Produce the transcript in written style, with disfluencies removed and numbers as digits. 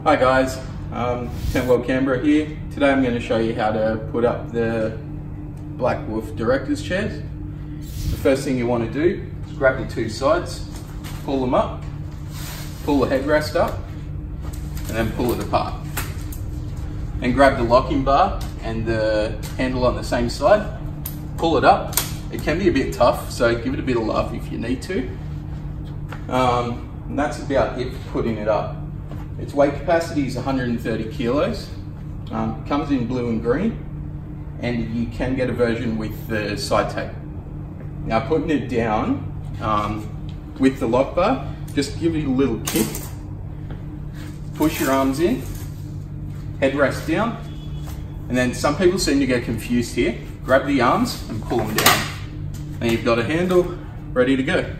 Hi guys, Tentworld Canberra here. Today I'm going to show you how to put up the BlackWolf Directors Chairs. The first thing you want to do is grab the two sides, pull them up, pull the headrest up, and then pull it apart. And grab the locking bar and the handle on the same side, pull it up. It can be a bit tough, so give it a bit of love if you need to. And that's about it for putting it up. Its weight capacity is 130 kilos. Comes in blue and green, and you can get a version with the side tape. Now putting it down with the lock bar, just give it a little kick, push your arms in, headrest down, and then some people seem to get confused here. Grab the arms and pull them down. And you've got a handle ready to go.